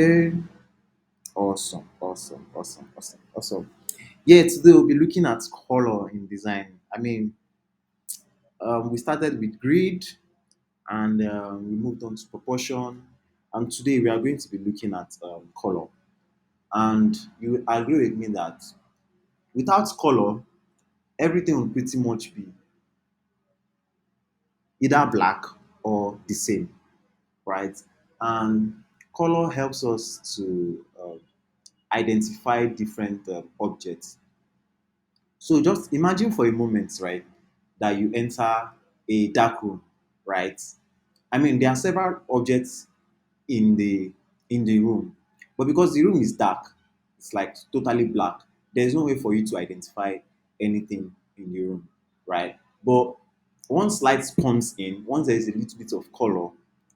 Okay. Awesome, awesome, awesome, awesome, awesome. Yeah, today we'll be looking at color in design. We started with grid and we moved on to proportion. And today we are going to be looking at color. And you will agree with me that without color, everything will pretty much be either black or the same, right? And color helps us to identify different objects. So just imagine for a moment, right, that you enter a dark room, right? I mean, there are several objects in the room, but because the room is dark, it's like totally black. There's no way for you to identify anything in the room, right? But once light comes in, once there is a little bit of color,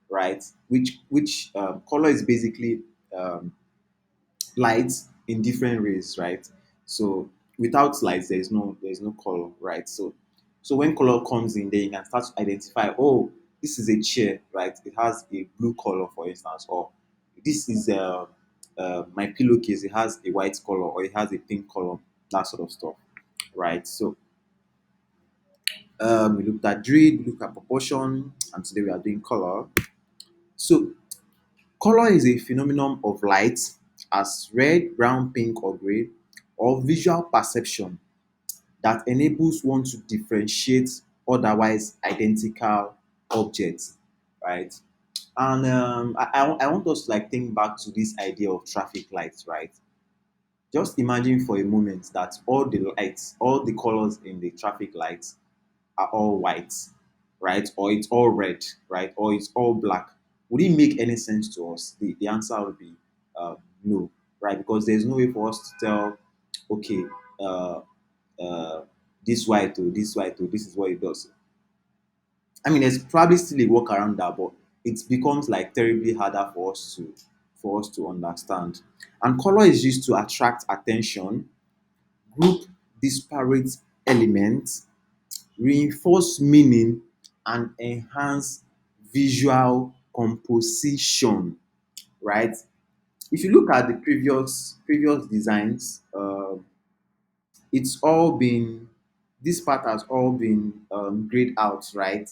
right, which color is basically um, light in different ways, right? So without light, there is no color, right? So when color comes in, then you can start to identify, oh, this is a chair, right? It has a blue color, for instance, or this is my pillowcase. It has a white color, or it has a pink color, that sort of stuff, right? So we looked at grid, we looked at proportion, and today we are doing color. So color is a phenomenon of light as red, brown, pink, or gray, or visual perception that enables one to differentiate otherwise identical objects, right? And I want us to like think back to this idea of traffic lights, right? Just imagine for a moment that all the lights, all the colors in the traffic lights are all white, right? Or it's all red, right? Or it's all black. Would it make any sense to us? The answer would be no, right? Because there's no way for us to tell, okay, uh, uh, this white to this is what it does. I mean, there's probably still a work around that, but it becomes like terribly harder for us to understand. And color is used to attract attention, group disparate elements, reinforce meaning, and enhance visual composition, right? If you look at the previous designs, it's all been this part has all been grayed out, right?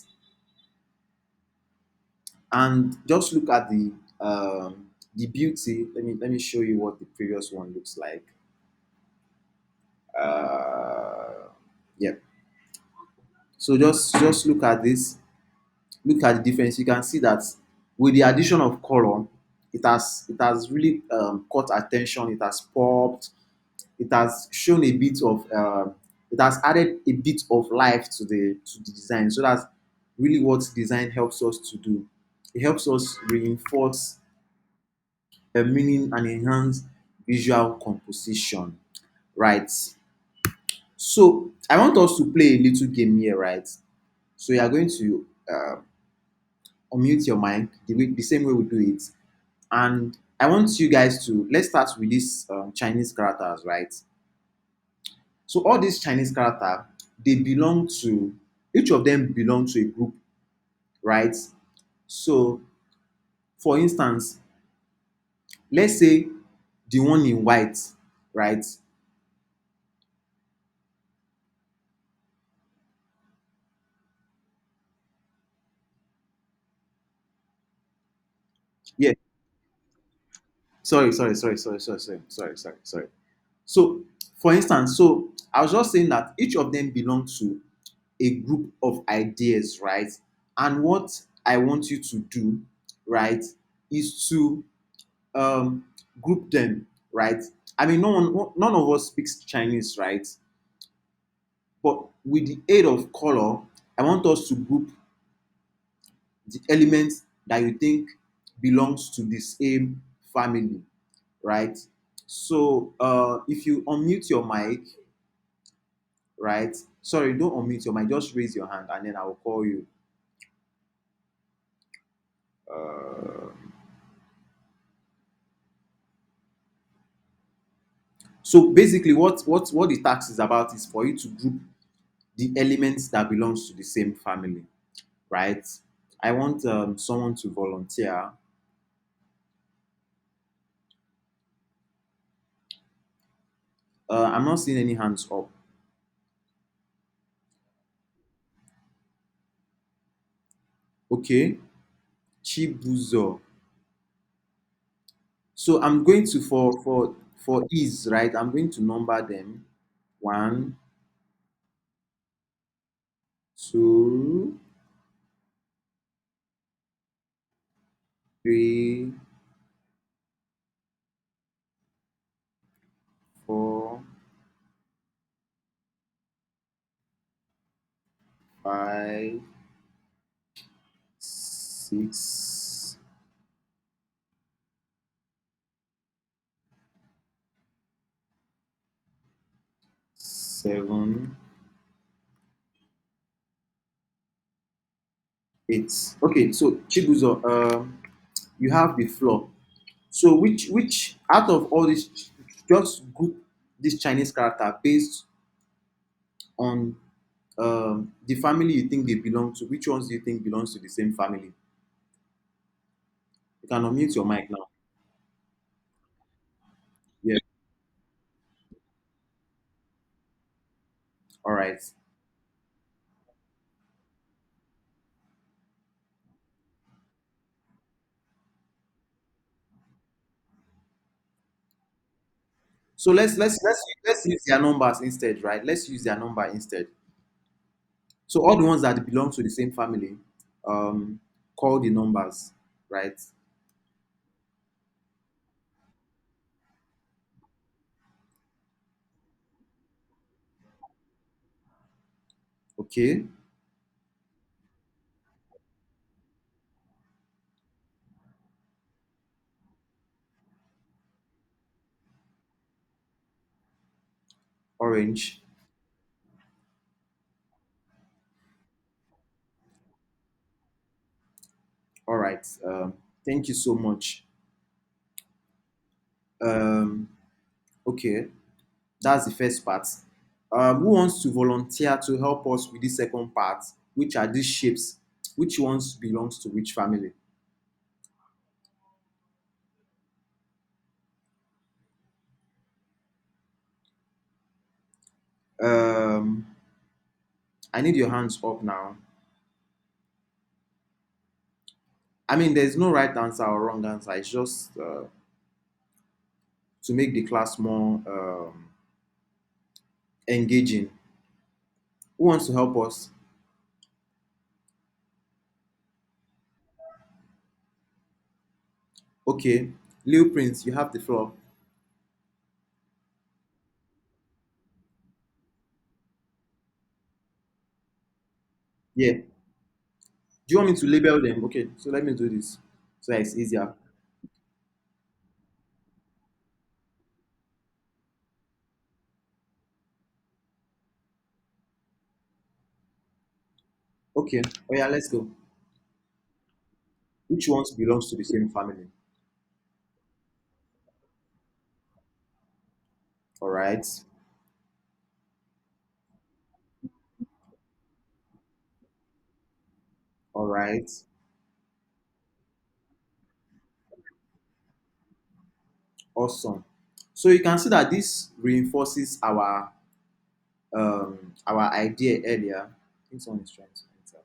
And just look at the beauty. Let me show you what the previous one looks like. Uh, yeah. So just look at this. Look at the difference. You can see that with the addition of color, it has really caught attention. It has popped. It has shown a bit of it has added a bit of life to the design. So that's really what design helps us to do. It helps us reinforce a meaning and enhance visual composition, right? So I want us to play a little game here, right? So you are going to unmute your mic the same way we do it, and I want you guys to let's start with these Chinese characters, right? So all these Chinese character, they belong to each of them belong to a group, right? So for instance, let's say the one in white, right? Yeah, sorry. So for instance, so I was just saying that each of them belong to a group of ideas, right? And what I want you to do, right, is to um, group them, right? I mean, none of us speaks Chinese, right? But with the aid of color, I want us to group the elements that you think belongs to the same family, right? So if you unmute your mic, right? Sorry, don't unmute your mic. Just raise your hand, and then I will call you. Uh, so basically, what the task is about is for you to group the elements that belongs to the same family, right? I want someone to volunteer. I'm not seeing any hands up. Okay, Chibuzo. So I'm going to for ease, right? I'm going to number them. One, two, three, four, five, six, seven, eight. Okay, so Chibuzo, you have the floor. So which out of all these, just group this Chinese character based on the family you think they belong to. Which ones do you think belongs to the same family? You can unmute your mic now. Yeah. All right. So let's use their numbers instead, right? Let's use their number instead. So all the ones that belong to the same family, um, call the numbers, right? Okay. Orange. All right. Thank you so much. Um, okay. That's the first part. Who wants to volunteer to help us with the second part? Which are these shapes? Which ones belongs to which family? Um, I need your hands up now. I mean, there's no right answer or wrong answer. It's just to make the class more engaging. Who wants to help us? Okay, Lil Prince, you have the floor. Yeah. Do you want me to label them? Okay, so let me do this so that it's easier. Okay. Oh yeah, let's go. Which ones belongs to the same family? All right. All right. Awesome. So you can see that this reinforces our idea earlier. I think someone is trying to enter.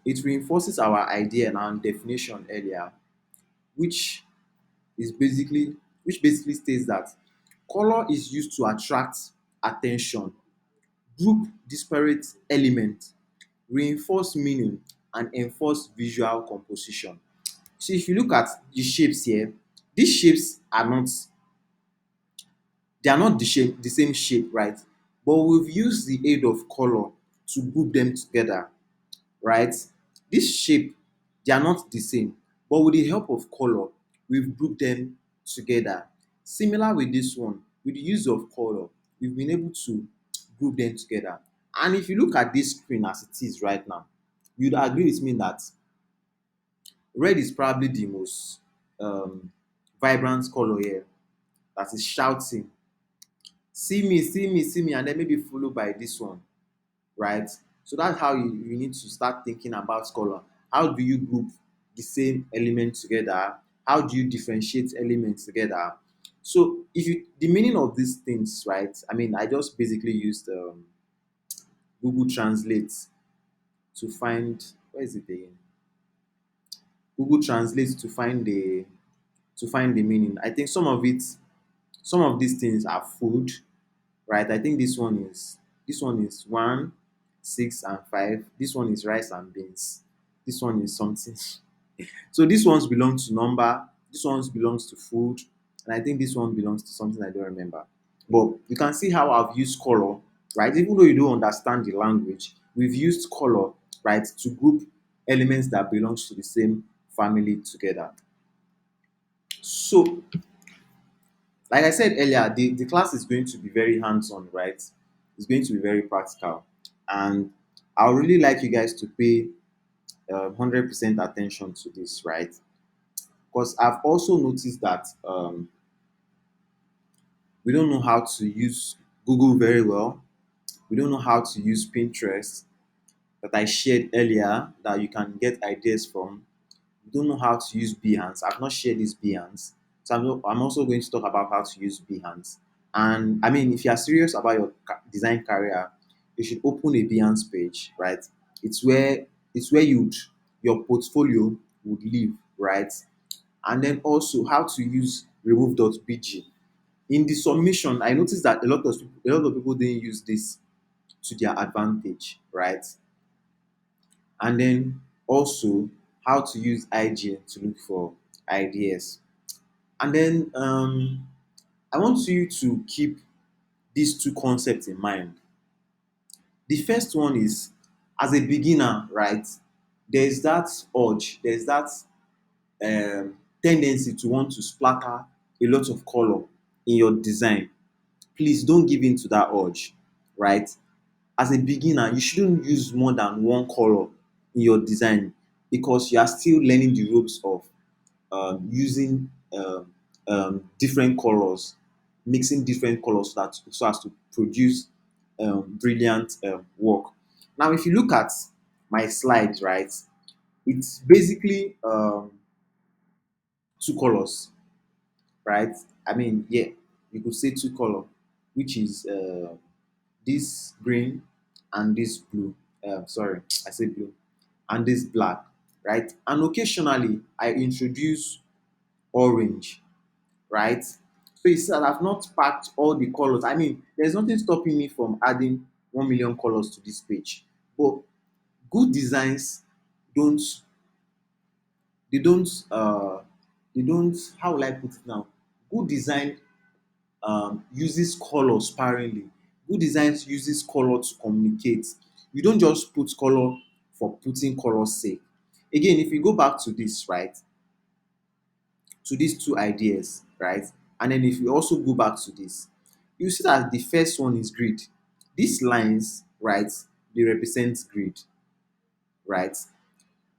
It reinforces our idea and our definition earlier, which is basically which basically states that color is used to attract attention, group disparate elements, reinforce meaning, and enforce visual composition. So if you look at the shapes here, these shapes are not they are not the same shape, right? But we've used the aid of color to group them together, right? This shape, they are not the same, but with the help of color, we've grouped them together. Similar with this one, with the use of color, we've been able to group them together. And if you look at this screen as it is right now, you'd agree with me that red is probably the most vibrant color here that is shouting, see me, see me, see me, and then maybe followed by this one, right? So that's how you need to start thinking about color. How do you group the same elements together? How do you differentiate elements together? So if you the meaning of these things, right? I mean, I just basically used Google Translate to find where is it again? Google Translate to find the meaning. I think some of these things are food, right? I think this one is 1, 6, and 5. This one is rice and beans. This one is something. So these ones belong to number. This ones belongs to food, and I think this one belongs to something I don't remember. But you can see how I've used color, right? Even though you don't understand the language, we've used color, right, to group elements that belongs to the same family together. So, like I said earlier, the class is going to be very hands-on, right? It's going to be very practical, and I would really like you guys to pay 100% attention to this, right? Because I've also noticed that we don't know how to use Google very well. We don't know how to use Pinterest that I shared earlier that you can get ideas from. We don't know how to use Behance. I've not shared this Behance. So I'm also going to talk about how to use Behance. And I mean, if you are serious about your design career, you should open a Behance page, right? It's where your portfolio would live, right? And then also how to use remove.bg. In the submission, I noticed that a lot of people didn't use this to their advantage, right? And then also how to use IGN to look for ideas. And then I want you to keep these two concepts in mind. The first one is, as a beginner, right? There's that there's that tendency to want to splatter a lot of color in your design. Please don't give in to that urge, right? As a beginner, you shouldn't use more than one color in your design because you are still learning the ropes of using different colors, mixing different colors so as to produce brilliant work. Now, if you look at my slides, right, it's basically two colors, right? I mean, yeah, you could say two color, which is this green and this blue. Sorry, I said blue and this black, right? And occasionally I introduce orange, right? So you see that I've not packed all the colors. I mean, there's nothing stopping me from adding 1 million colors to this page. But good designs don't, they don't, they don't, how will I put it now? Good design uses color sparingly. Good designs uses color to communicate. You don't just put color for putting color's sake. Again, if you go back to this, right, to these two ideas, right, and then if you also go back to this, you see that the first one is grid. These lines, right, they represent grid, right?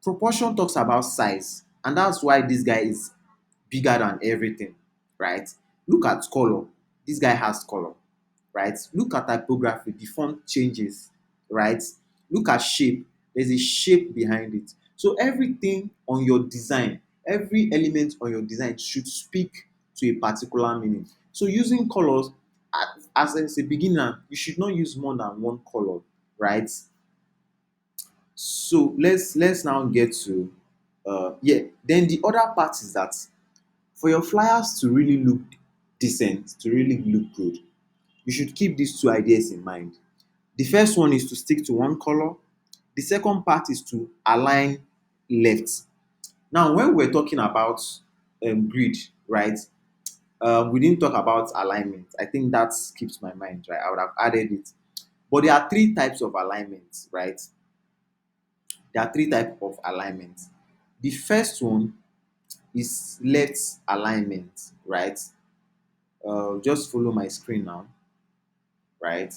Proportion talks about size, and that's why this guy is bigger than everything, right? Look at color. This guy has color, right? Look at typography, the font changes, right? Look at shape, there's a shape behind it. So everything on your design, every element on your design should speak to a particular meaning. So using colors, as a beginner, you should not use more than one color, right? So let's now get to yeah. Then the other part is that for your flyers to really look decent, to really look good, you should keep these two ideas in mind. The first one is to stick to one color. The second part is to align left. Now, when we're talking about grid, right? We didn't talk about alignment. I think that skips my mind, right? I would have added it. But there are three types of alignments, right? There are three types of alignment. The first one is left alignment, right? Just follow my screen now, right?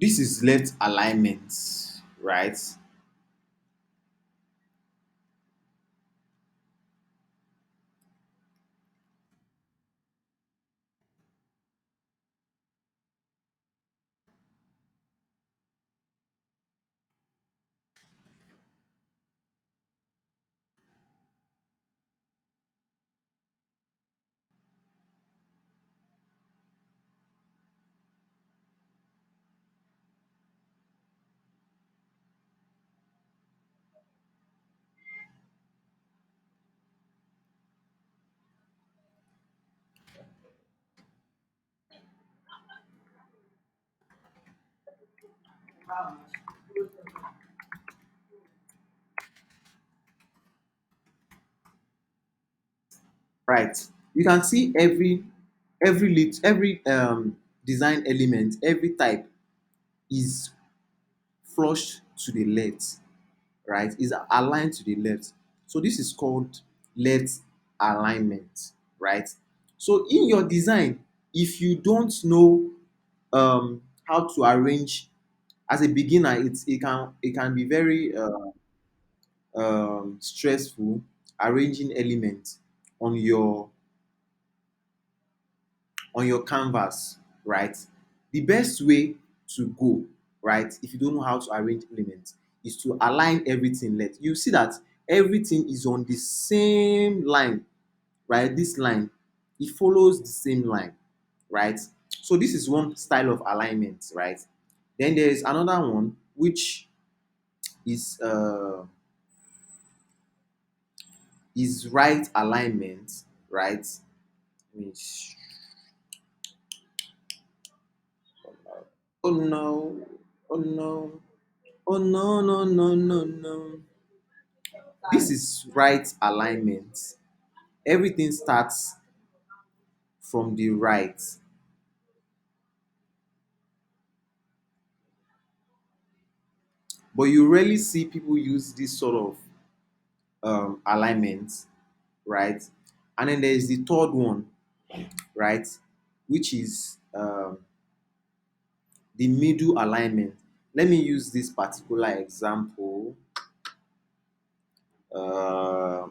This is left alignment, right? Right. You can see every design element, every type is flush to the left, right? Is aligned to the left. So this is called left alignment, right? So in your design, if you don't know how to arrange as a beginner, it can be very stressful arranging elements on your canvas, right? The best way to go, right, if you don't know how to arrange elements, is to align everything left. You see that everything is on the same line, right? This line, it follows the same line, right? So this is one style of alignment, right? Then there is another one which is right alignment, right? Let me Oh no, oh no, oh no, no, no, no, no. This is right alignment. Everything starts from the right, but you rarely see people use this sort of alignment, right? And then there is the third one, right, which is the middle alignment. Let me use this particular example.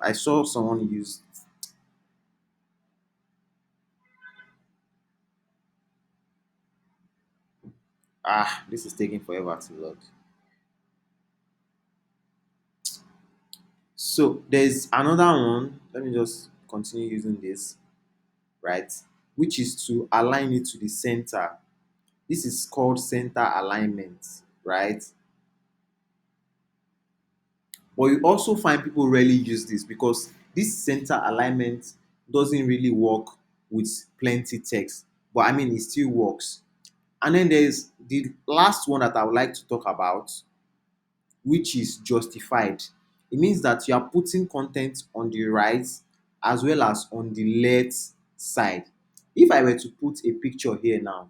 I saw someone use. This is taking forever to load. So there's another one. Let me just continue using this, right? Which is to align it to the center. This is called center alignment, right? But you also find people rarely use this because this center alignment doesn't really work with plenty text. But I mean, it still works. And then there's the last one that I would like to talk about, which is justified. It means that you are putting content on the right as well as on the left side. If I were to put a picture here now,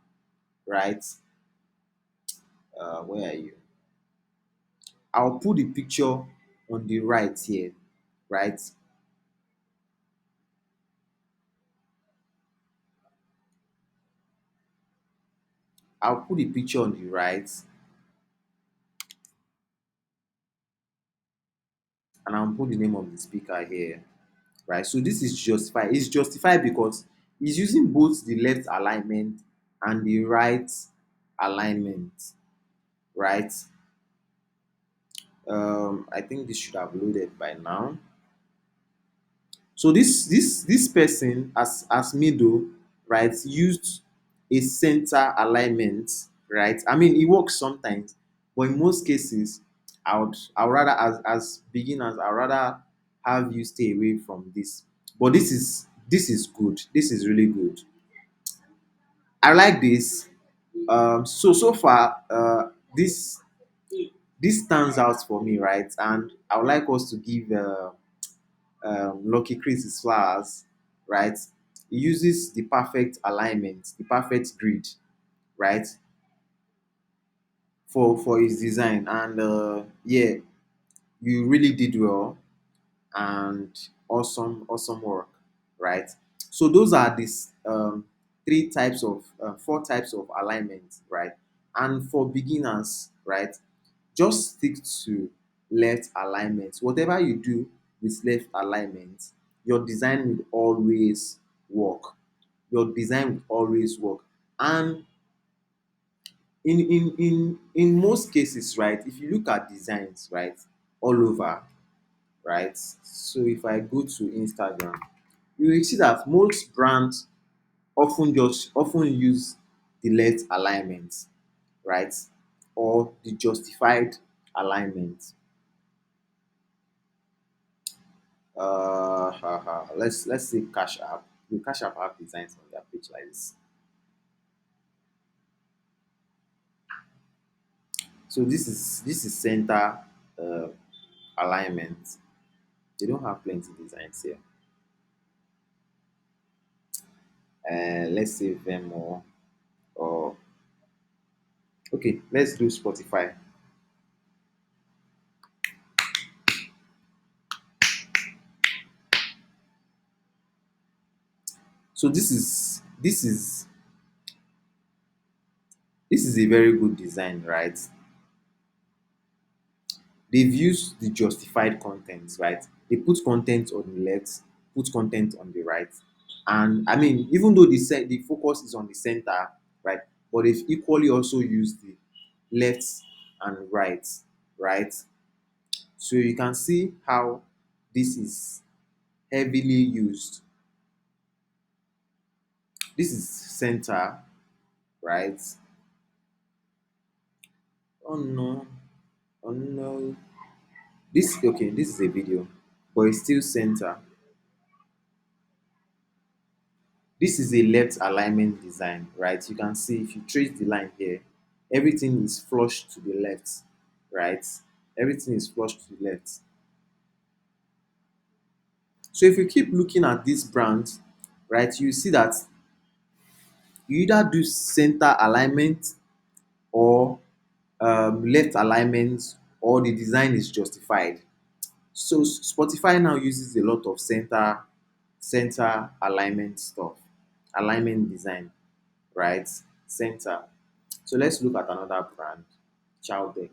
right? Where are you? I'll put the picture on the right here, right? I'll put the picture on the right and I'll put the name of the speaker here, right? So this is justified. It's justified because it's using both the left alignment and the right alignment, right? I think this should have loaded by now. So this person as middle, right, used a center alignment, right? I mean, it works sometimes, but in most cases, I would rather as beginners, I'd rather have you stay away from this. But this is good. This is really good. I like this. So far, this stands out for me, right? And I would like us to give Lucky Chris his flowers, right? He uses the perfect alignment, the perfect grid, right, for his design. And yeah, you really did well and awesome work, right? So those are these four types of alignment, right? And for beginners, right, just stick to left alignment. Whatever you do with left alignment, your design will always work. Your design will always work. And in most cases, right, if you look at designs, right, all over, right, so if I go to Instagram, you will see that most brands often use the left alignment, right, or the justified alignment. Let's say Cash App. The Cash App have designs on their page like this. So this is center uh, alignment. They don't have plenty designs here. Let's say Venmo, or okay, let's do Spotify. So this is a very good design, right? They've used the justified content, right? They put content on the left, put content on the right. And I mean, even though the focus is on the center, right? But they've equally also used the left and right, right? So you can see how this is heavily used. This is center, right? Oh no, oh no. This is a video, but it's still center. This is a left alignment design, right? You can see if you trace the line here, everything is flush to the left, right? Everything is flush to the left. So if you keep looking at this brand, right, you see that you either do center alignment or left alignment, or the design is justified. So Spotify now uses a lot of center alignment stuff, alignment design, right? Center. So let's look at another brand, Chowdeck.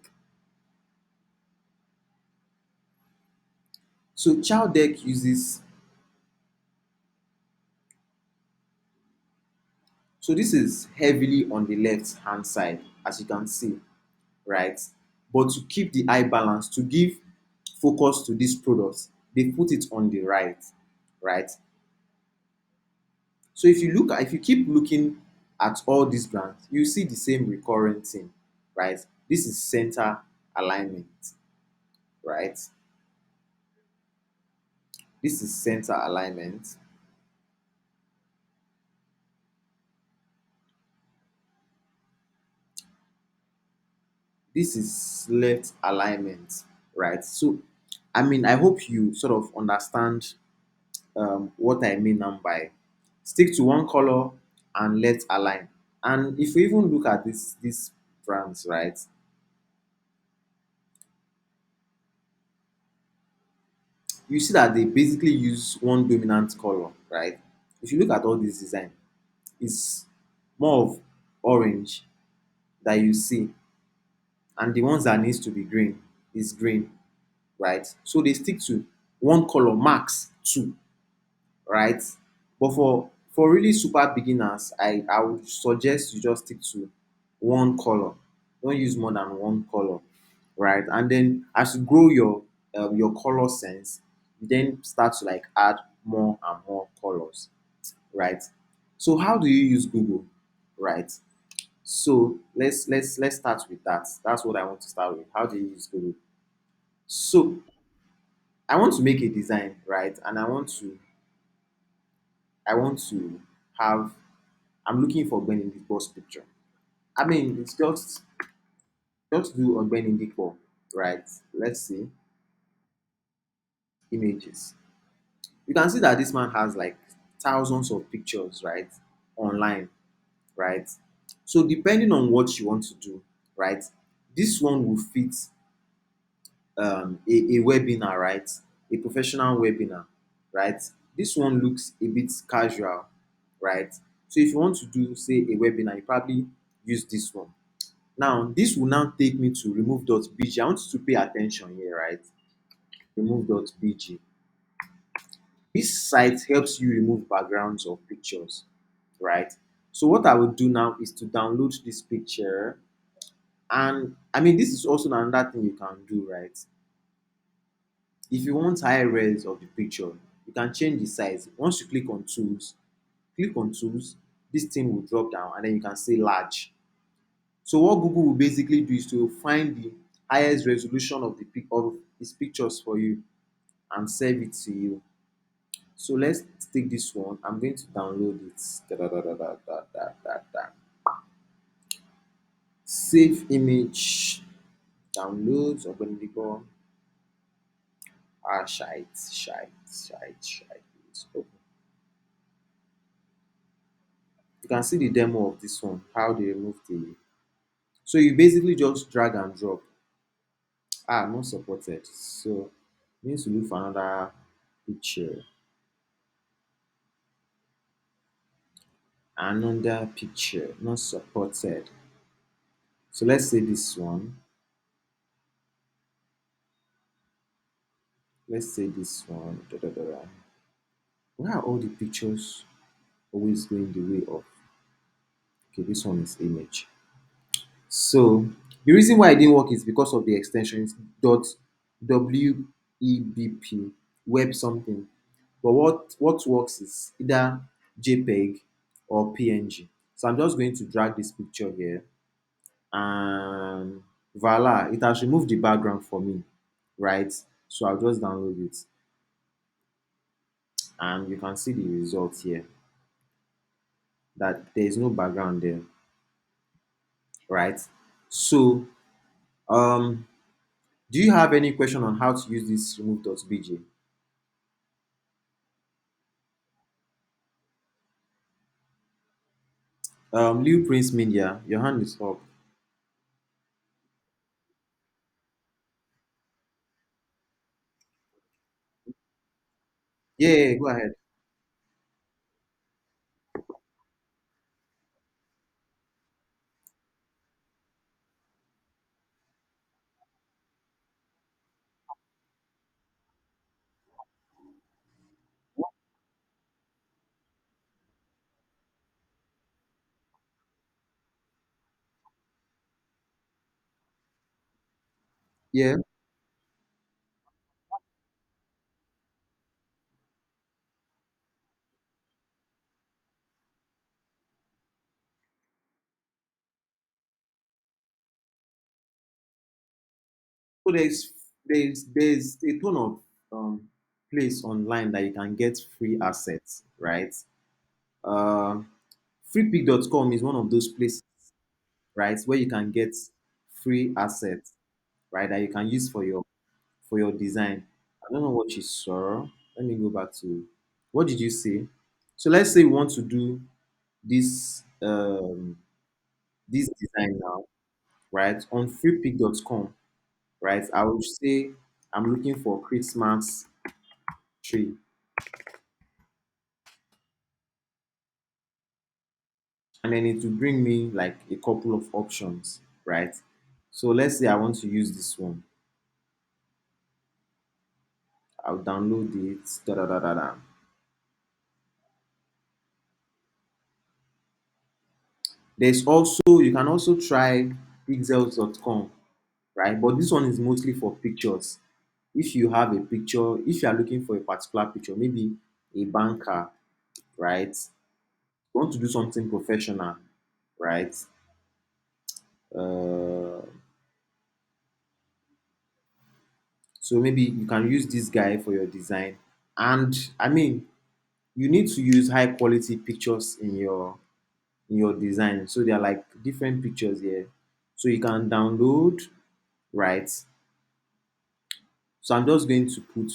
So Chowdeck uses, so this is heavily on the left hand side, as you can see, right? But to keep the eye balance, to give focus to this product, they put it on the right, right? So if you keep looking at all these brands, you see the same recurrent thing, right? This is center alignment, right? This is center alignment. This is left alignment, right? So I mean, I hope you sort of understand what I mean now by stick to one color and let align. And if you even look at these brands, right, you see that they basically use one dominant color, right? If you look at all this design, it's more of orange that you see, and the ones that needs to be green is green, right? So they stick to one color, max two, right? But for really super beginners, I would suggest you just stick to one color. Don't use more than one color, right? And then as you grow your color sense, you then start to like add more and more colors, right? So how do you use Google, right? So let's start with that. That's what I want to start with. How do you use Google? So I want to make a design, right? And I want to have, I'm looking for Benedict Boss picture. I mean, it's just do on Benedict, right? Let's see images. You can see that this man has like thousands of pictures, right, online, right? So depending on what you want to do, right, this one will fit a webinar, right, a professional webinar, right. This one looks a bit casual, right. So if you want to do say a webinar, you probably use this one. Now, this will now take me to remove.bg. I want you to pay attention here, right? Remove.bg. This site helps you remove backgrounds of pictures, right? So what I will do now is to download this picture. And I mean, this is also another thing you can do, right? If you want high res of the picture, you can change the size. Once you click on tools, this thing will drop down and then you can say large. So what Google will basically do is to find the highest resolution of of his pictures for you and save it to you. So let's take this one. I'm going to download it. Da, da, da, da, da, da, da, da, da. Save image. Downloads. Open the go. Shite. It's open. You can see the demo of this one. How they remove the. So you basically just drag and drop. Not supported. So you need to look for another picture. Another picture not supported. So let's say this one. Let's say this one. Da, da, da, da. Why are all the pictures always going the way of? Okay, this one is image. So the reason why it didn't work is because of the extension. It's dot WEBP web something. But what works is either JPEG or PNG. So I'm just going to drag this picture here, and voila, it has removed the background for me, right? So I'll just download it, and you can see the result here that there is no background there, right? So um do you have any question on how to use this remove.bg? Lil Prince Media, your hand is up. Yeah, go ahead. Yeah. So there's a ton of place online that you can get free assets, right? Uh, freepick.com is one of those places, right, where you can get free assets, right, that you can use for your design. I don't know what you saw. Let me go back to what did you say? So let's say we want to do this this design now, right? On freepick.com, right? I would say I'm looking for Christmas tree, and then it will bring me like a couple of options, right? So let's say I want to use this one. I'll download it. Da, da, da, da, da. There's also you can also try pixels.com, right? But this one is mostly for pictures. If you have a picture, if you are looking for a particular picture, maybe a banker, right? You want to do something professional, right? Uh, so maybe you can use this guy for your design. And I mean, you need to use high quality pictures in your design. So there are like different pictures here. So you can download, right? So I'm just going to put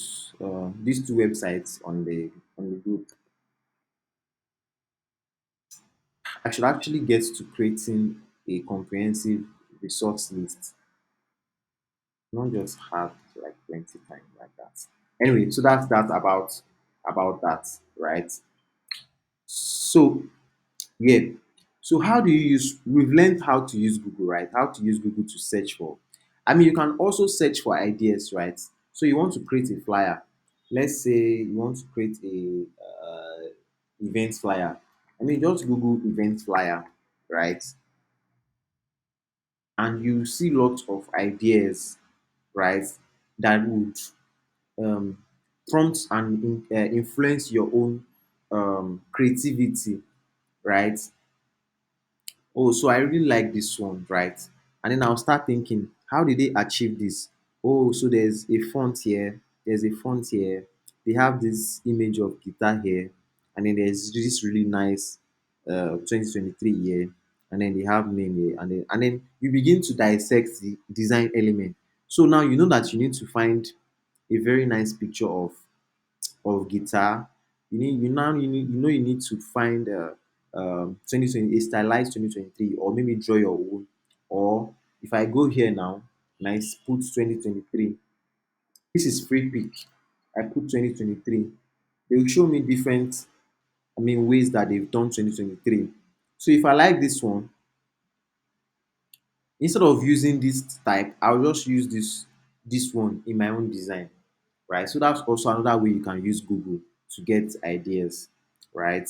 these two websites on the group. I should actually get to creating a comprehensive resource list, not just have like 20 times like that. Anyway, so that's that about that, right? So yeah. So how do you use, we've learned how to use Google, right? How to use Google to search for. I mean, you can also search for ideas, right? So you want to create a flyer. Let's say you want to create a event flyer. I mean, just Google event flyer, right? And you see lots of ideas, right? That would um, prompt and influence your own creativity, right? Oh, so I really like this one, right? And then I'll start thinking, how did they achieve this? Oh, so there's a font here, there's a font here, they have this image of guitar here, and then there's this really nice 2023 here, and then they have name here, and then you begin to dissect the design element. So now you know that you need to find a very nice picture of guitar. You need to find 2020 a stylized 2023, or maybe draw your own. Or if I go here now and I put 2023, this is free pick. I put 2023. They will show me different, I mean, ways that they've done 2023. So if I like this one, instead of using this type, I'll just use this one in my own design, right? So that's also another way you can use Google to get ideas, right?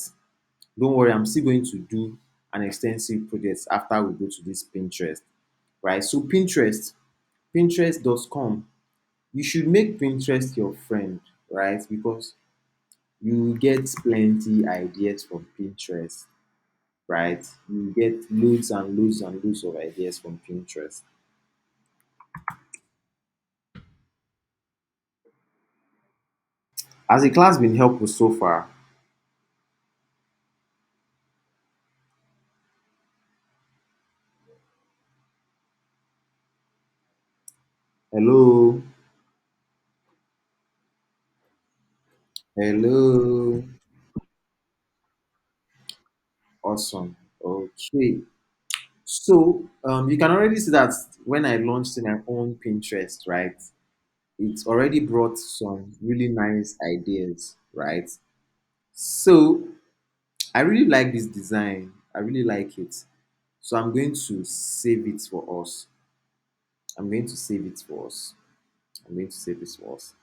Don't worry, I'm still going to do an extensive project after we go to this Pinterest, right? So Pinterest.com, you should make Pinterest your friend, right? Because you get plenty ideas from Pinterest, right? You get loads and loads and loads of ideas from Pinterest. Has the class been helpful so far? Hello? Hello? Awesome. Okay. So you can already see that when I launched my own Pinterest, right? It's already brought some really nice ideas, right? So I really like this design. I really like it. So I'm going to save it for us. I'm going to save it for us. I'm going to save this for us.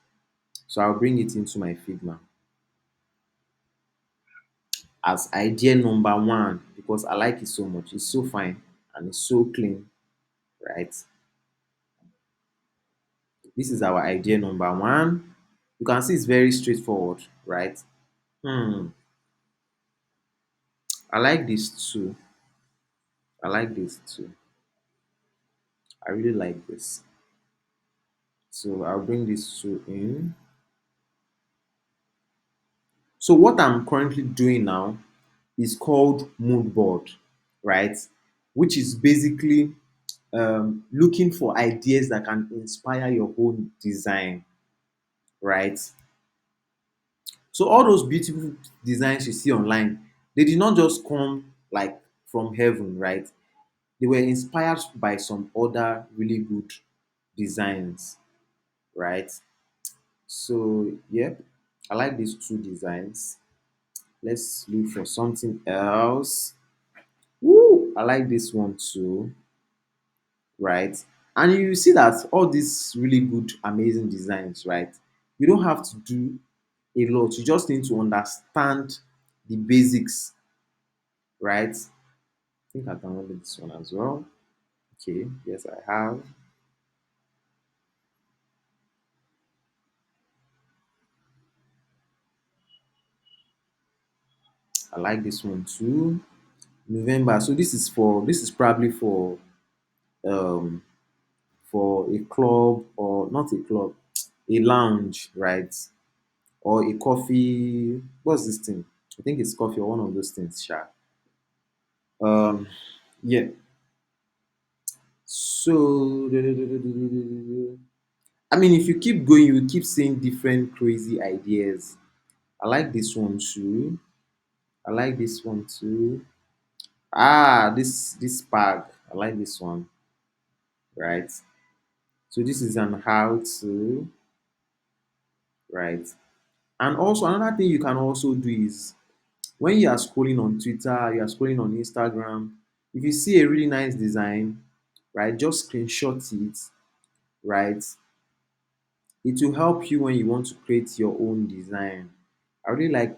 So I'll bring it into my Figma as idea number one because I like it so much. It's so fine and it's so clean, right? This is our idea number one. You can see it's very straightforward, right? Hmm. I like this too. I like this too. I really like this. So I'll bring this two in. So what I'm currently doing now is called mood board, right? Which is basically looking for ideas that can inspire your own design, right? So all those beautiful designs you see online, they did not just come like from heaven, right? They were inspired by some other really good designs, right? So yeah, I like these two designs. Let's look for something else. Woo! I like this one too, right? And you see that all these really good, amazing designs, right? You don't have to do a lot. You just need to understand the basics, right? I think I downloaded this one as well. Okay, yes, I have. I like this one too. November. So this is probably um for a club or not a club, a lounge, right? Or a coffee. What's this thing? I think it's coffee or one of those things, sure. Yeah. So I mean if you keep going, you will keep seeing different crazy ideas. I like this one too. I like this one too. Ah, this bag. I like this one, right? So this is on how to, right? And also another thing you can also do is When you are scrolling on Twitter, you are scrolling on Instagram, if you see a really nice design, right, just screenshot it, right? It will help you when you want to create your own design. I really like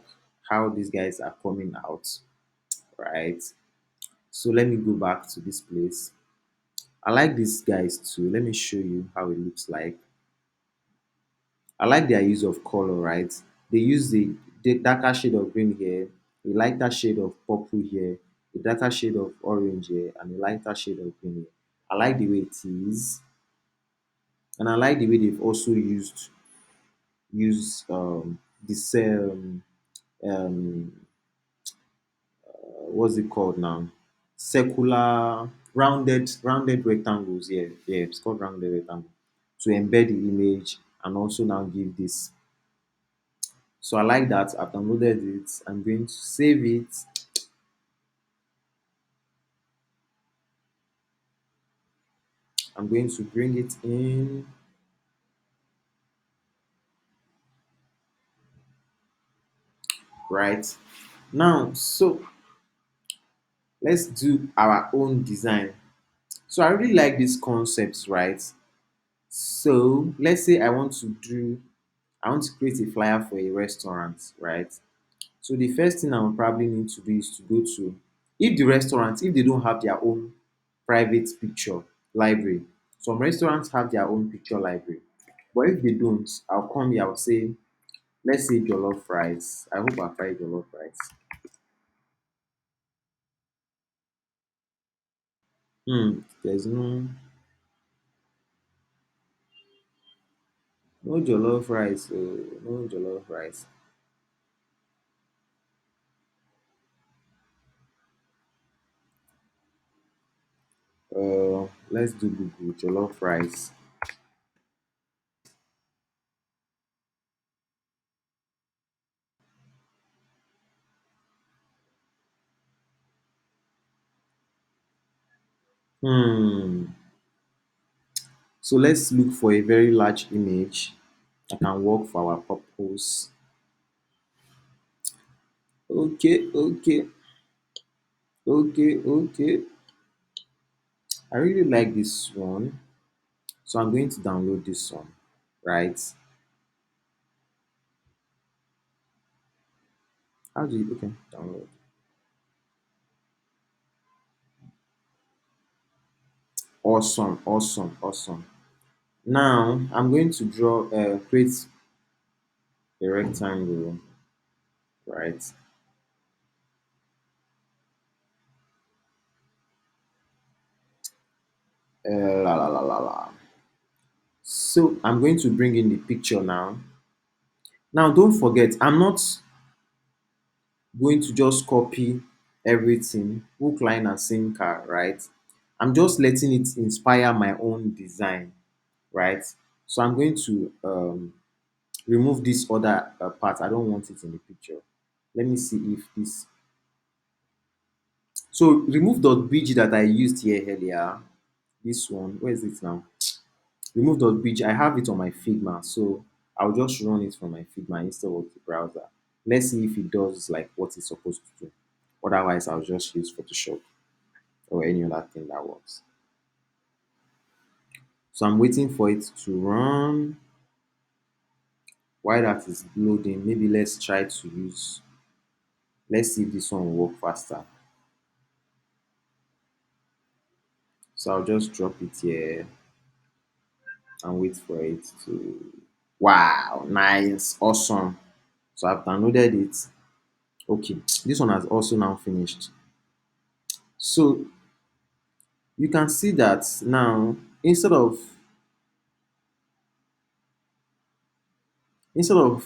how these guys are coming out, right? So let me go back to this place. I like these guys too. Let me show you how it looks like. I like their use of color, right? They use the darker shade of green here, a lighter shade of purple here, a darker shade of orange here, and a lighter shade of green here. I like the way it is, and I like the way they've also used this um what's it called now? Circular rounded rectangles. Yeah, yeah, it's called rounded rectangle to embed the image and also now give this. So I like that. I've downloaded it. I'm going to save it. I'm going to bring it in right now. So let's do our own design. So I really like these concepts, right? So let's say I want to create a flyer for a restaurant, right? So the first thing I will probably need to do is to go to, if the restaurant, if they don't have their own private picture library, some restaurants have their own picture library. But if they don't, I'll come here, I'll say, let's say jollof rice. I hope I find jollof rice. There's no jollof rice. No jollof rice. Let's do Google jollof rice. Hmm. So let's look for a very large image that can work for our purpose. Okay. I really like this one. So I'm going to download this one, right? How do you, okay, download. Awesome. Now I'm going to create a rectangle, right? La. So I'm going to bring in the picture now. Now don't forget, I'm not going to just copy everything, hook, line, and sinker, right? I'm just letting it inspire my own design, right? So I'm going to remove this other part. I don't want it in the picture. Let me see if this. So remove the bg that I used here earlier. This one, where is it now? Remove the bg. I have it on my Figma, so I'll just run it from my Figma instead of the browser. Let's see if it does like what it's supposed to do. Otherwise, I'll just use Photoshop or any other thing that works. So I'm waiting for it to run. While that is loading, maybe let's try to use, let's see if this one will work faster. So I'll just drop it here and wait for it to. Wow, nice, awesome. So I've downloaded it. Okay, this one has also now finished. So you can see that now instead of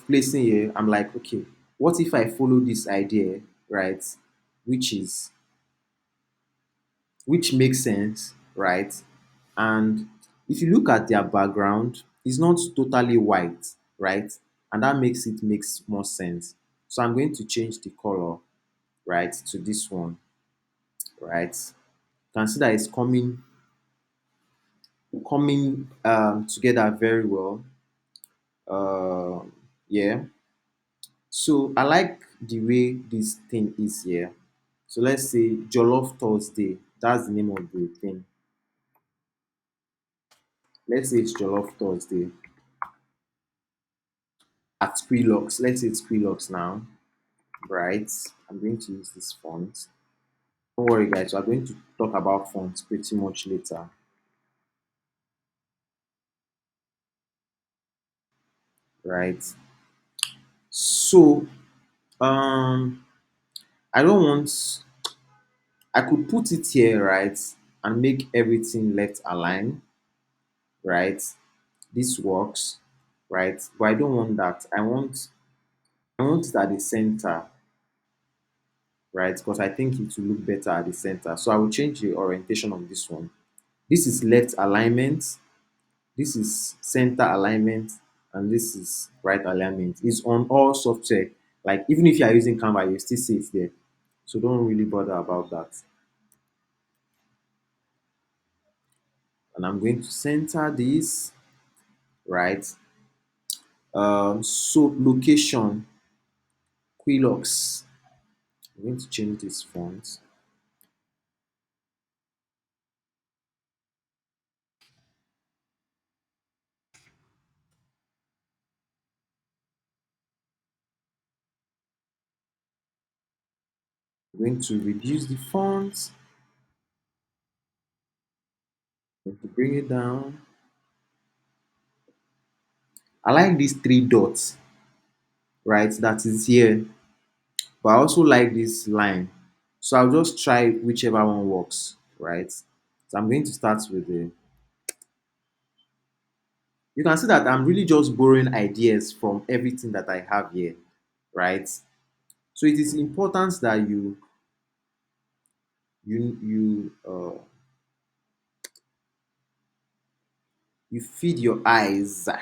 placing here, I'm like, okay, what if I follow this idea, right? Which is which makes sense, right? And if you look at their background, it's not totally white, right? And that makes more sense. So I'm going to change the color, right, to this one, right? You can see that it's coming together very well. Uh, yeah. So I like the way this thing is here. So let's say Jollof Thursday. That's the name of the thing. Let's say it's Jollof Thursday at Squealox. Let's say it's Squealox now, right? I'm going to use this font. Don't worry, guys. We're going to talk about fonts pretty much later, right? So, um, I don't want. I could put it here, right, and make everything left aligned, right? This works, right? But I don't want that. I want it at the center, right? Because I think it will look better at the center. So I will change the orientation of this one. This is left alignment, this is center alignment, and this is right alignment. It's on all software. Like even if you are using Canva, you still see it there. So don't really bother about that. And I'm going to center this, right? So location, Quilox. I'm going to change this font. I'm going to reduce the font. I'm going to bring it down. I like these three dots, right? That is here. But I also like this line. So I'll just try whichever one works, right? So I'm going to start with the. You can see that I'm really just borrowing ideas from everything that I have here, right? So it is important that you feed your eyes. I'm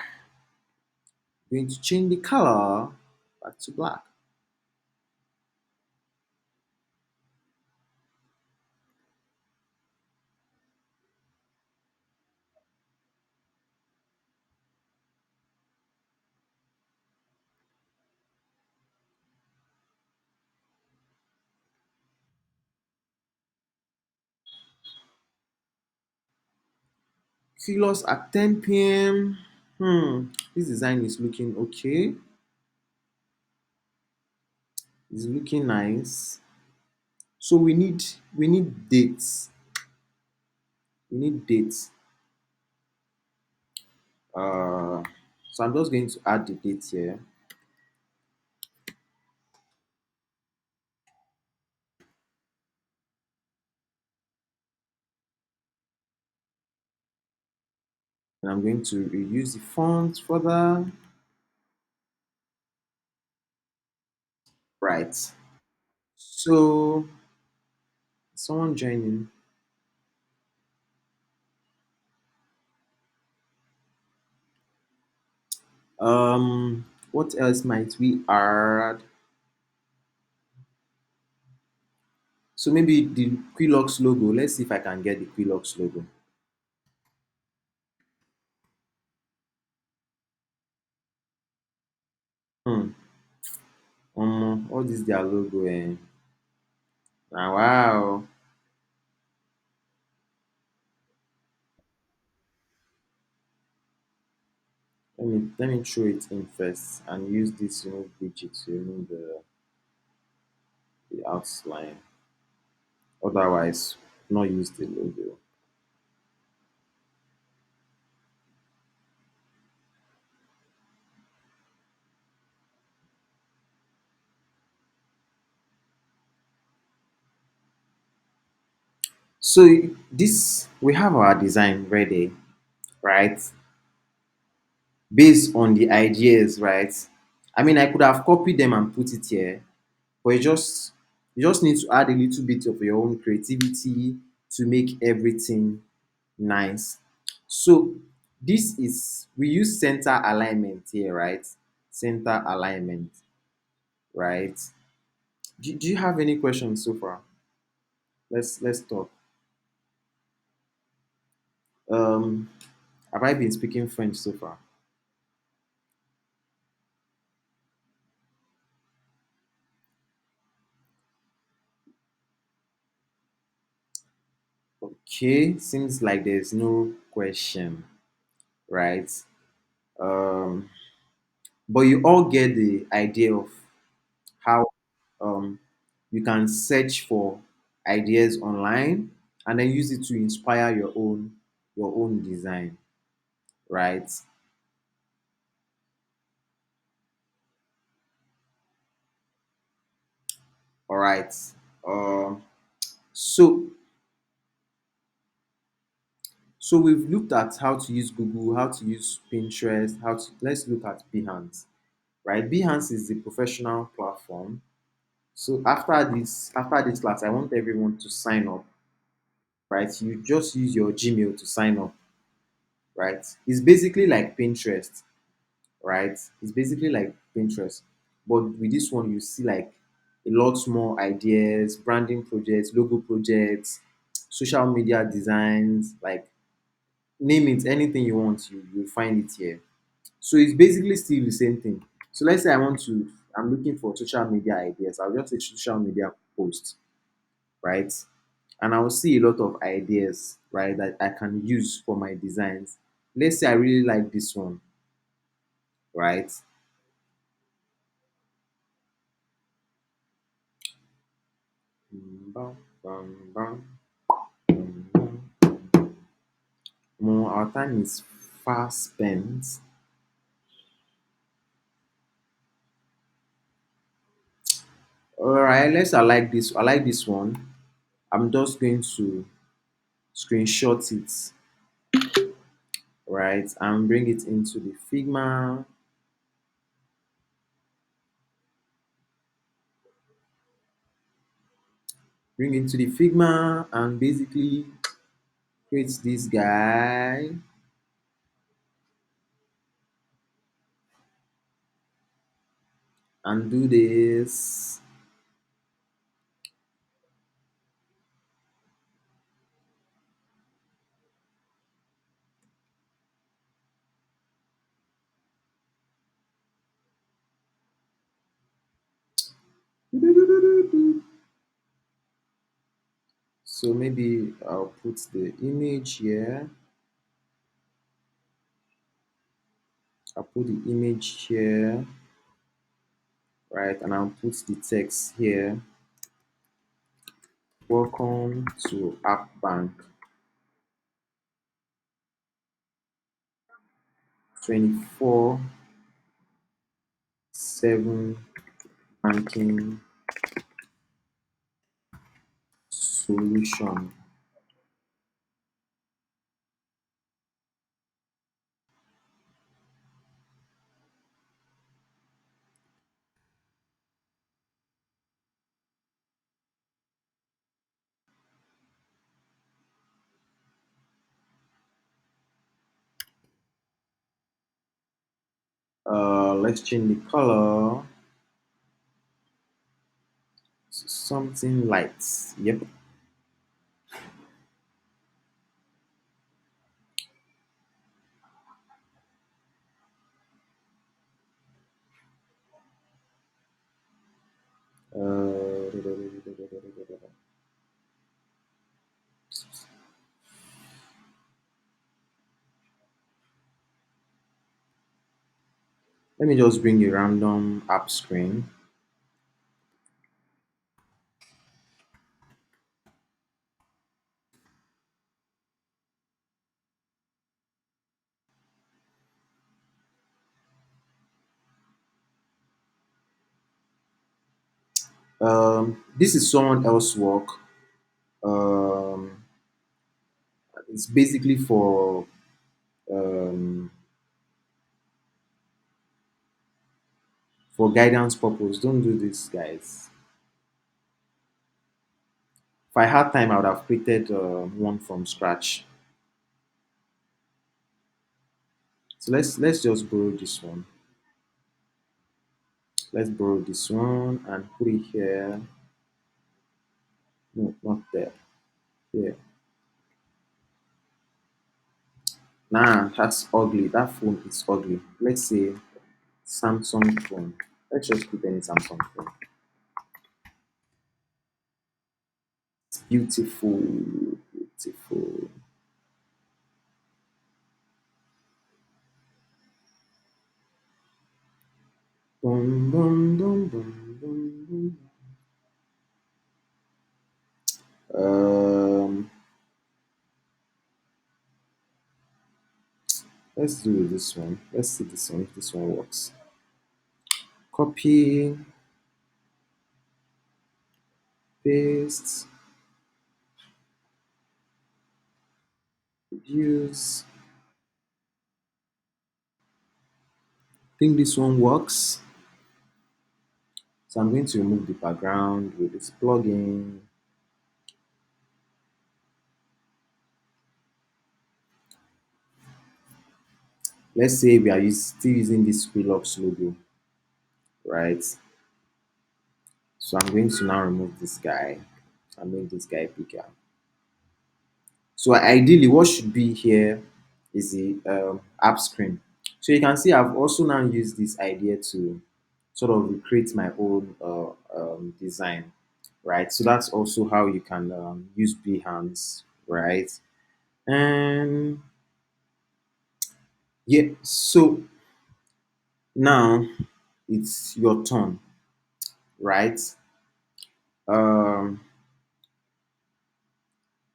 going to change the color back to black. Kilos at 10 p.m. This design is looking okay. It's looking nice. So we need dates. We need dates. Uh, so I'm just going to add the date here. And I'm going to reuse the font further. Right. So someone joining. What else might we add? So maybe the Quilox logo. Let's see if I can get the Quilox logo. Hmm. What is their logo? Ah, wow. Let me throw it in first and use this remove widget to remove the outline. Otherwise, not use the logo. So this we have our design ready, right? Based on the ideas, right? I mean, I could have copied them and put it here, but you just need to add a little bit of your own creativity to make everything nice. So this is we use center alignment here, right? Center alignment, right? Do you have any questions so far? Let's talk. Um, have I been speaking French so far? Okay, seems like there's no question, right? Um, but you all get the idea of how um, you can search for ideas online and then use it to inspire your own design, right? All right. Um, so so we've looked at how to use Google, how to use Pinterest, how to let's look at Behance, right? Behance is the professional platform. So after this class, I want everyone to sign up, right? You just use your Gmail to sign up, right? It's basically like Pinterest, right? It's basically like Pinterest, but with this one, you see like a lot more ideas, branding projects, logo projects, social media designs, like name it, anything you want, you find it here. So it's basically still the same thing. So let's say I'm looking for social media ideas. I'll just say social media post, right? And I'll see a lot of ideas, right, that I can use for my designs. Let's say I really like this one, right? Bam, bam, bam, bam, bam. Our time is fast spent. All right, let's I like this one. I'm just going to screenshot it, right, and bring it into the Figma. Bring it into the Figma and basically create this guy and do this. So maybe I'll put the image here. I'll put the image here, right? And I'll put the text here. Welcome to App Bank 24/7 banking solution. Let's change the color to something light. Yep. Uh, Let me just bring a random app screen. This is someone else's work. Um, it's basically um, for guidance purpose. Don't do this, guys. If I had time, I would have created one from scratch. So let's just borrow this one. Let's borrow this one and put it here. No, not there. Here. Nah, that's ugly. That phone is ugly. Let's say Samsung phone. Let's just put any Samsung phone. It's beautiful. Beautiful. Bum, bum, bum, bum, bum, bum. Let's do this one. Let's see this one if this one works. Copy, paste, use. I think this one works. So I'm going to remove the background with this plugin. Let's say we are still using this Squilux logo, right? So I'm going to now remove this guy and make this guy bigger. So ideally, what should be here is the app screen. So you can see I've also now used this idea to sort of recreate my own design, right? So that's also how you can use Behance, right? And yeah, so now it's your turn, right? Um,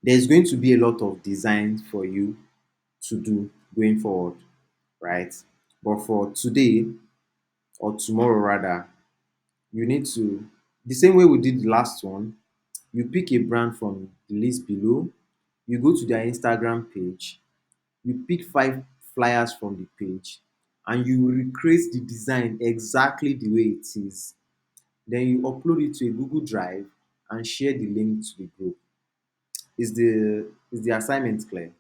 there's going to be a lot of designs for you to do going forward, right? But for today or tomorrow rather, you need to, the same way we did the last one, you pick a brand from the list below, you go to their Instagram page, you pick 5 flyers from the page, and you recreate the design exactly the way it is. Then you upload it to a Google Drive and share the link to the group. Is the assignment clear?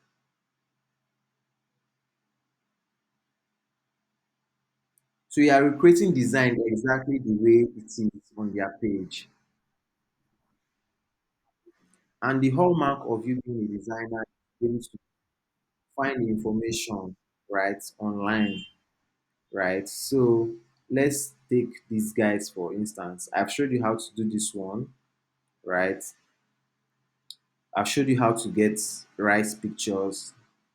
So you are recreating design exactly the way it is on their page. And the hallmark of you being a designer is able to find information, right, online, right? So let's take these guys for instance. I've showed you how to do this one, right? I've showed you how to get right pictures,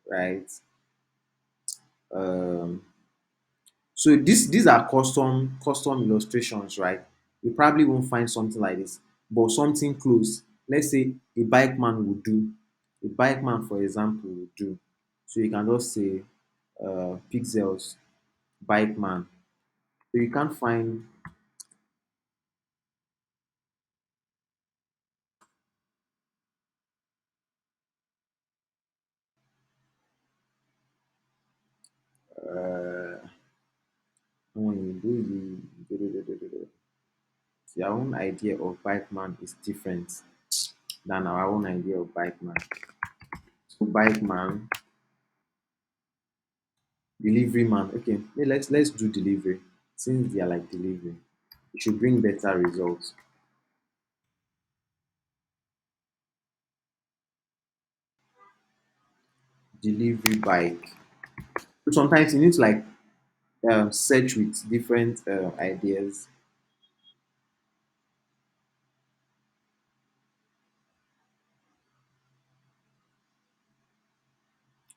right? Um, so these are custom illustrations, right? You probably won't find something like this, but something close. Let's say a bike man would do. A bike man, for example, would do. So you can just say pixels bike man. So you can't find uh, when you do your own idea of bike man is different than our own idea of bike man. So bike man, delivery man. Okay, let's do delivery. Since they are like delivery, it should bring better results. Delivery bike. So sometimes you need to like search with different ideas.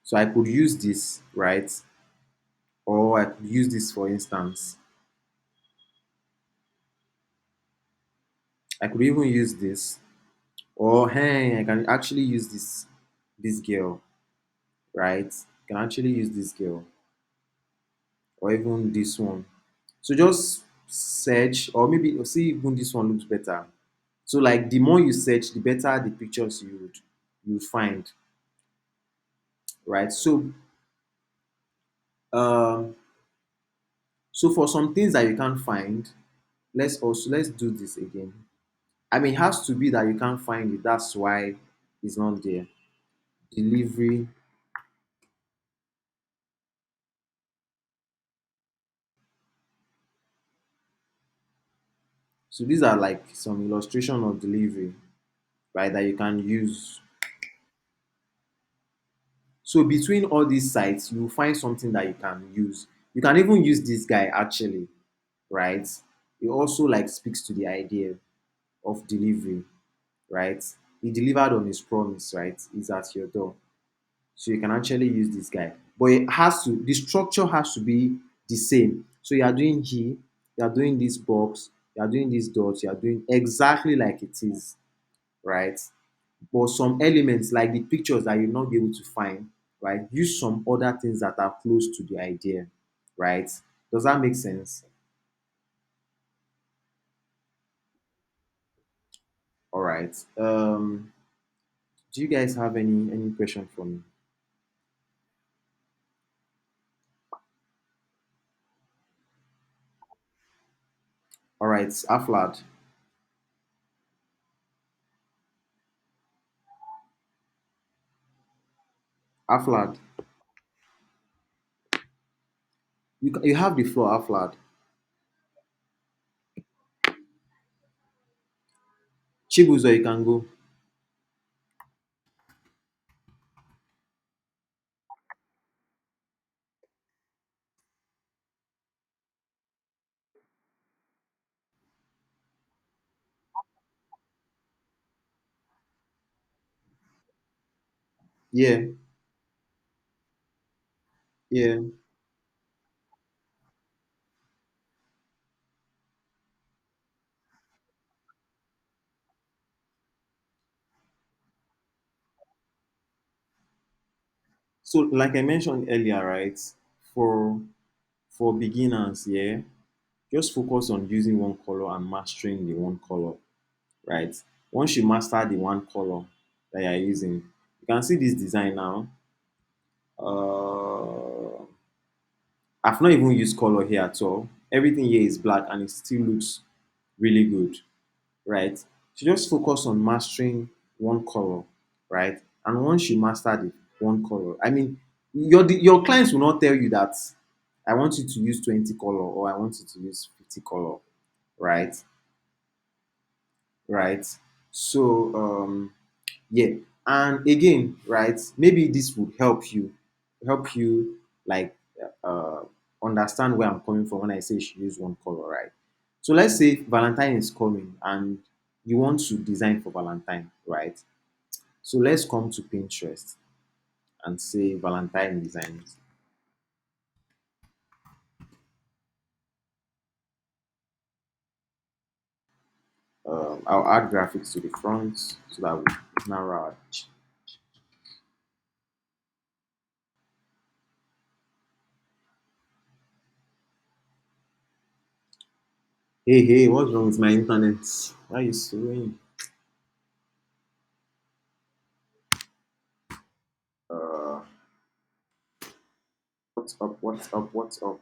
So I could use this, right? Or I could use this for instance. I could even use this. Or hey, I can actually use this girl, right? I can actually use this girl or even this one. So just search or maybe see even this one looks better. So like the more you search, the better the pictures you find, right? Um so for some things that you can't find, let's do this again. I mean, it has to be that you can't find it. That's why it's not there. Delivery. So these are like some illustration of delivery, right? That you can use. So between all these sites, you will find something that you can use. You can even use this guy actually, right? It also like speaks to the idea of delivery, right? he delivered on his promise, right? He's at your door. So you can actually use this guy. But it has to, the structure has to be the same. So you are doing he, you are doing this box, you are doing this dot, you are doing exactly like it is, right? But some elements like the pictures that you'll not be able to find, right? Use some other things that are close to the idea, right? Does that make sense? All right. Do you guys have any question for me? All right, Aflad. Aflad. You have the floor, Aflad. Chibuzo, you can go. Yeah, yeah. So, like I mentioned earlier, right? For for beginners, yeah, just focus on using one color and mastering the one color, right? Once you master the one color that you're using, you can see this design now. Uh, I've not even used color here at all. Everything here is black and it still looks really good, right? So just focus on mastering one color, right? And once you master the one color, I mean, your clients will not tell you that I want you to use 20 color or I want you to use 50 color, right? Right. So yeah, and again, right, maybe this would help you like uh understand where I'm coming from when I say you should use one color, right? So let's say Valentine is coming and you want to design for Valentine, right? So let's come to Pinterest and say Valentine designs. I'll add graphics to the front so that we narrow out. Hey, what's wrong with my internet? Why are you slowing? uh what's up, what's up?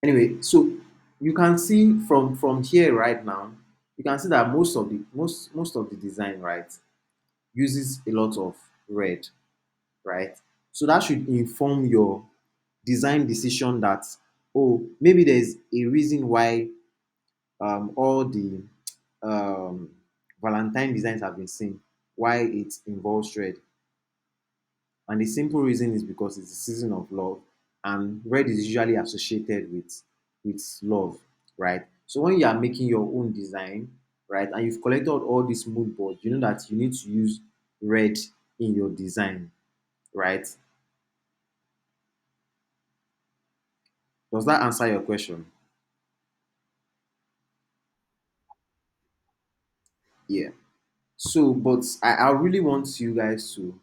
Anyway, so you can see from here right now, you can see that most of the design, right, uses a lot of red, right? So that should inform your design decision that, oh, maybe there's a reason why all the um, Valentine designs have been seen, why it involves red. And the simple reason is because it's the season of love, and red is usually associated with love, right? So when you are making your own design, right, and you've collected all these mood boards, you know that you need to use red in your design, right? Does that answer your question? Yeah. So, but I really want you guys to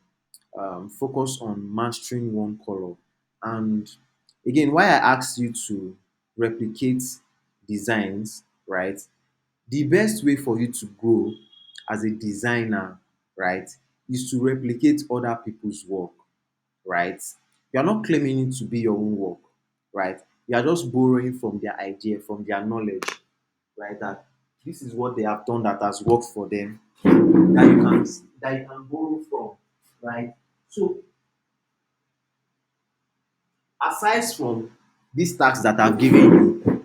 focus on mastering one color. And again, why I asked you to replicate designs, right? The best way for you to grow as a designer, right, is to replicate other people's work, right? You are not claiming it to be your own work, right? You are just borrowing from their idea, from their knowledge, right? That this is what they have done that has worked for them, that you can borrow from, right? So aside from these tasks that I've given you,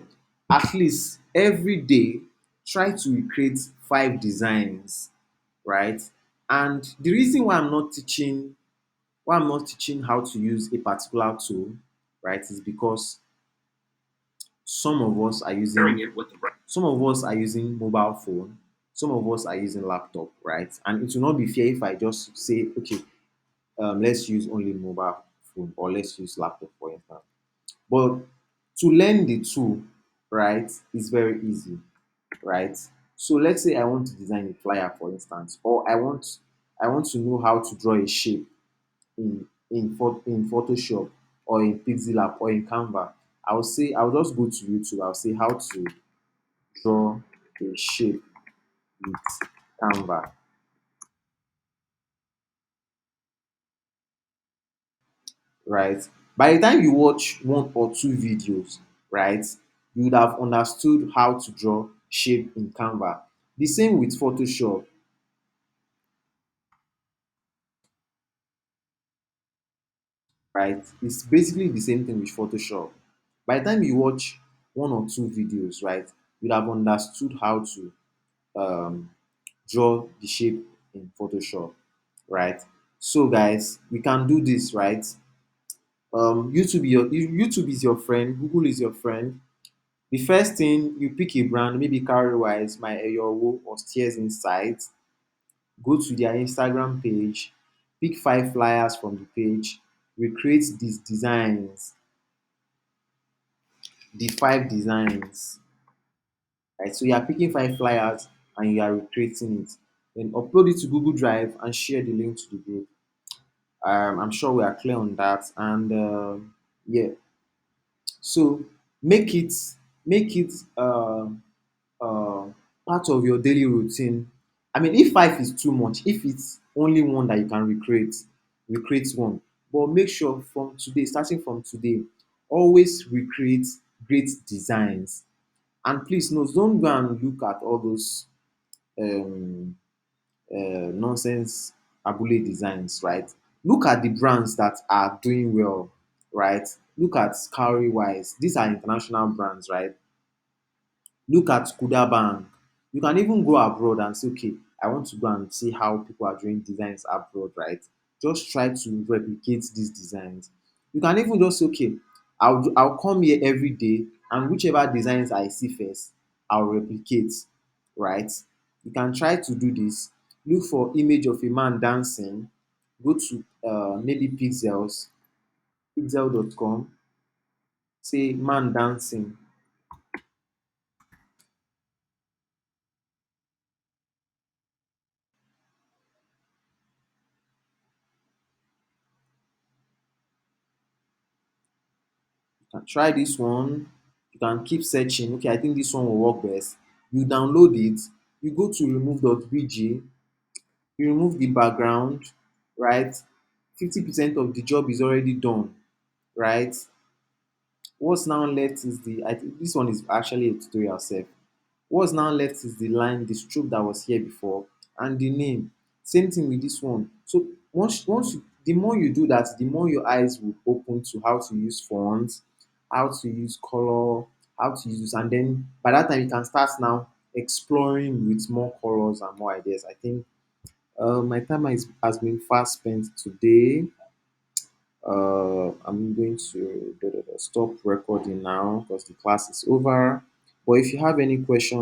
at least every day try to create 5 designs, right? And the reason why I'm not teaching how to use a particular tool, right, is because some of us are using some of us are using mobile phone, some of us are using laptop, right? And it will not be fair if I just say, okay, let's use only mobile phone or let's use laptop for instance. But to learn the tool, right, is very easy, right? So let's say I want to design a flyer, for instance, or I want to know how to draw a shape in Photoshop or in Pixel or in Canva. I'll just go to YouTube. I'll say how to draw a shape with Canva, right? By the time you watch one or two videos, right, you would have understood how to draw shape in Canva. The same with Photoshop, right? It's basically the same thing with Photoshop. By the time you watch one or two videos, right, you'd have understood how to um, draw the shape in Photoshop, right? So guys, we can do this, right? YouTube is your friend, Google is your friend. The first thing you pick a brand, maybe Carrywise, My Eyowo, or Steers Insight. Go to their Instagram page, pick 5 flyers from the page, recreate these designs, the 5 designs, right? So you are picking 5 flyers and you are recreating it. Then upload it to Google Drive and share the link to the group. I'm sure we are clear on that. And yeah, so make it make it uh, part of your daily routine. I mean, if 5 is too much, if it's only one that you can recreate, recreate one. But make sure from today, starting from today, always recreate great designs. And please, no, don't go and look at all those um, nonsense abule designs, right? Look at the brands that are doing well, right? Look at Cowrywise. These are international brands, right? Look at Kuda Bank. You can even go abroad and say, okay, I want to go and see how people are doing designs abroad, right? Just try to replicate these designs. You can even just say, okay, I'll come here every day and whichever designs I see first, I'll replicate, right? You can try to do this. Look for image of a man dancing. Go to maybe pixel.com, say man dancing. You can try this one. You can keep searching. Okay, I think this one will work best. You download it. You go to remove.bg. You remove the background, right? 50% of the job is already done, right? What's now left is I think this one is actually a tutorial self. What's now left is the line, the stroke that was here before, and the name. Same thing with this one. So the more you do that, the more your eyes will open to how to use fonts, how to use color, how to use, and then by that time you can start now exploring with more colors and more ideas. I think my time has been fast spent today. I'm going to stop recording now because the class is over. But if you have any questions,